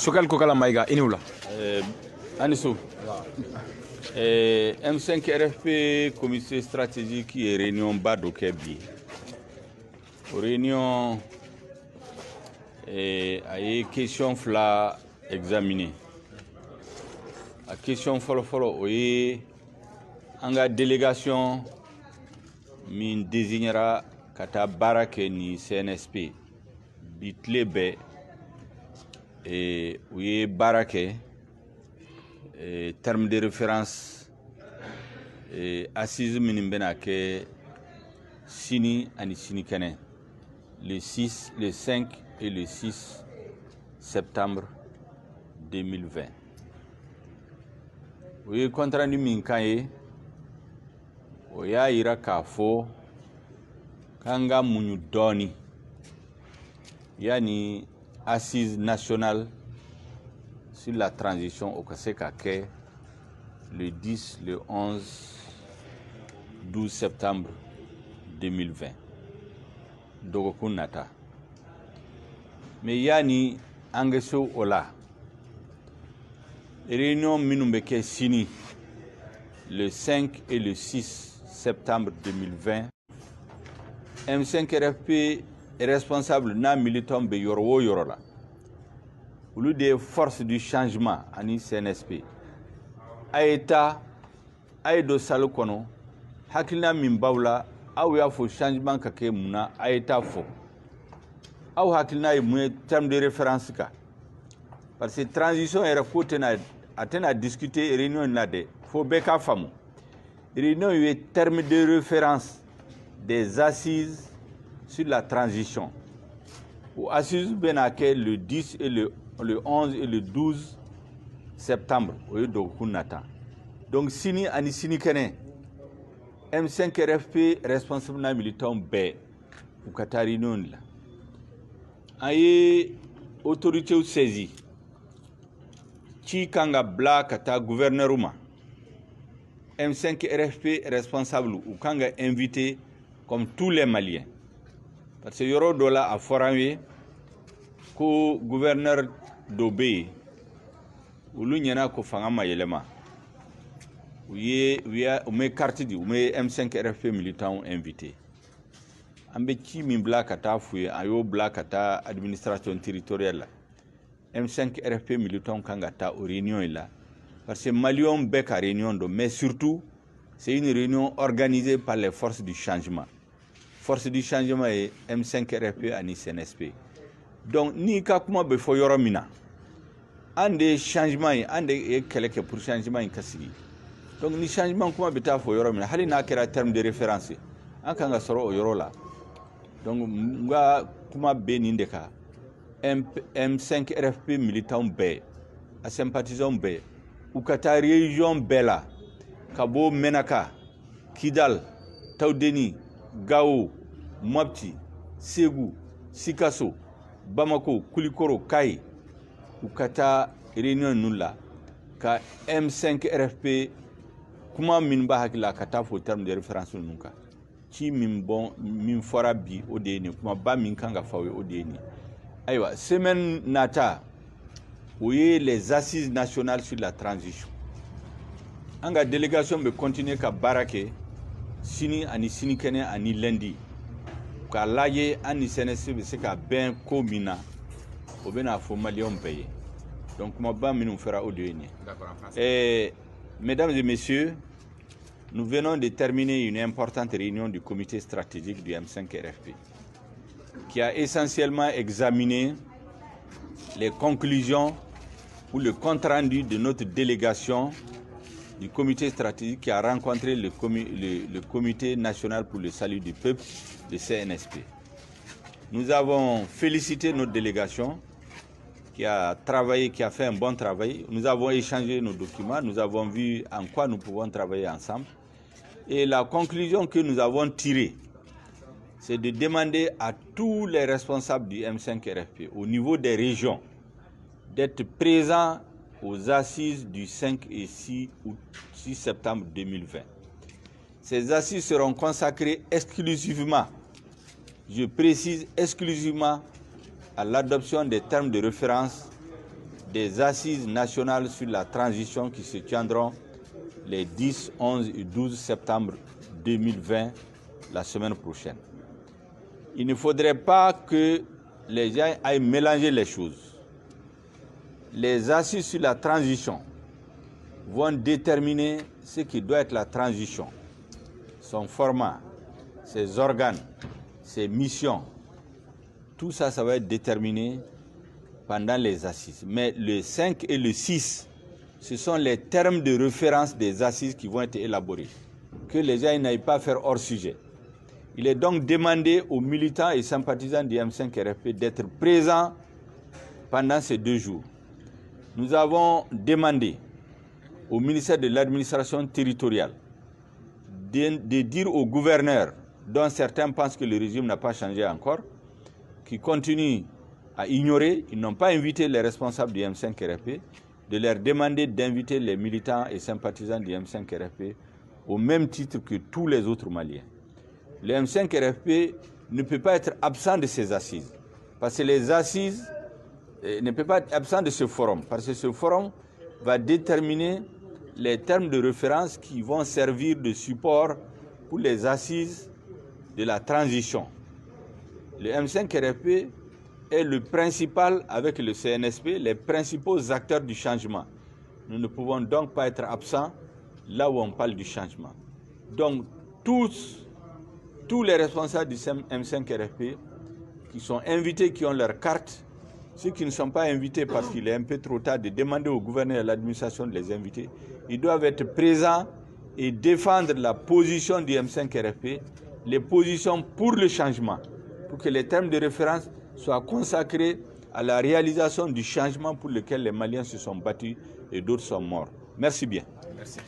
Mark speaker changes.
Speaker 1: Sokal Kokala Maïga, Inoula.
Speaker 2: Anissou. M5 RFP, comité stratégique et réunion Bado Kebi. Réunion a question fla examinée. La question follow oui, en délégation min désignera kata barake ni CNSP bitlebe et oui barake terme de référence assise minimbena ke sini ani sini kene le 6, le 5 et le 6 septembre 2020. Oui, compte rendu minkaye oya ira kafo kanga munyu doni yani assise nationale sur la transition au Kasekake le 10, le 11, 12 septembre 2020. Dogokun nata. Mais yani angeso ola. Réunion Minumbeke Sini le 5 et le 6 septembre 2020. M5 RFP est responsable na militant be yoro yorola. Au lieu des forces du changement ani CNSP. Aeta aido salokono hakilina mimbawla au ya fo changement kake muna aeta fo. Au hakilina e terme de référence ka. Parce que transition est à discuter réunion nade faut beka famu. Réunion est terme de référence des assises sur la transition. Ou assises benake le 10 et le 11 et le 12 septembre au Dokunata. Donc sini ani sini kene M5 RFP responsable na militant B ou Katari non la. Aye autorité ou saisie. Qui kanga bla kata gouverneuruma M5 RFP responsable ou kanga invité comme tous les Maliens parce que yoro dola a foramé ko gouverneur d'Obé ou l'uniona ko fangama yelema ou me carte di ou me M5 RFP militant invité ambe qui min bla kata fouye ayo bla kata administration territoriale M5 RFP militant kangata aux réunions là parce que Malion bec à réunion mais surtout c'est une réunion organisée par les forces du changement. Forces du changement et M5 RFP ani CNSP. Donc ni ka kuma be fo yoro mina. Ande changement ande keleke pour changement kasigi. Donc ni changement kuma beta fo yoro mina hali na kera terme de référence. An kanga soro o yoro la. Donc nga kuma be nindeka M5 RFP militant B, à sympathisant B, ou kata région Bela, Kabo Menaka, Kidal, Taudeni, Gao, Mopti, Ségou, Sikasso, Bamako, Koulikoro, Kai, ou kata réunion Nula, ka M5 RFP, kuma minba hakila kata fo terme de référence nunka. Qui minbon min fora bi odeni, kuma ba min kanga fawe odeni. Aïwa, semaine nata, où est les assises nationales sur la transition. Anga délégation be continuer ka barake sini ani sini kene ani lundi. Ka laye ani CNSP be se ka ben komina o bena fo malion paye. Donc ma ba minu fera odeni. Mesdames et messieurs, nous venons de terminer une importante réunion du comité stratégique du M5 RFP. Qui a essentiellement examiné les conclusions ou le compte-rendu de notre délégation du comité stratégique qui a rencontré le comité national pour le salut du peuple, le CNSP. Nous avons félicité notre délégation qui a travaillé, qui a fait un bon travail. Nous avons échangé nos documents, nous avons vu en quoi nous pouvons travailler ensemble. Et la conclusion que nous avons tirée, c'est de demander à tous les responsables du M5 RFP au niveau des régions d'être présents aux assises du 5 et 6 septembre 2020. Ces assises seront consacrées exclusivement, je précise exclusivement, à l'adoption des termes de référence des assises nationales sur la transition qui se tiendront les 10, 11 et 12 septembre 2020, la semaine prochaine. Il ne faudrait pas que les gens aillent mélanger les choses. Les assises sur la transition vont déterminer ce qui doit être la transition, son format, ses organes, ses missions. Tout ça, ça va être déterminé pendant les assises. Mais le 5 et le 6, ce sont les termes de référence des assises qui vont être élaborés. Que les gens n'aillent pas faire hors sujet. Il est donc demandé aux militants et sympathisants du M5 RFP d'être présents pendant ces 2 jours. Nous avons demandé au ministère de l'administration territoriale de dire aux gouverneurs, dont certains pensent que le régime n'a pas changé encore, qui continuent à ignorer, ils n'ont pas invité les responsables du M5 RFP, de leur demander d'inviter les militants et sympathisants du M5 RFP au même titre que tous les autres Maliens. Le M5 RFP ne peut pas être absent de ces assises, parce que les assises ne peut pas être absent de ce forum, parce que ce forum va déterminer les termes de référence qui vont servir de support pour les assises de la transition. Le M5 RFP est le principal, avec le CNSP, les principaux acteurs du changement. Nous ne pouvons donc pas être absents là où on parle du changement. Donc, tous les responsables du M5 RFP qui sont invités, qui ont leur carte, ceux qui ne sont pas invités parce qu'il est un peu trop tard de demander au gouverneur et à l'administration de les inviter, ils doivent être présents et défendre la position du M5 RFP, les positions pour le changement, pour que les termes de référence soient consacrés à la réalisation du changement pour lequel les Maliens se sont battus et d'autres sont morts. Merci bien.
Speaker 1: Merci.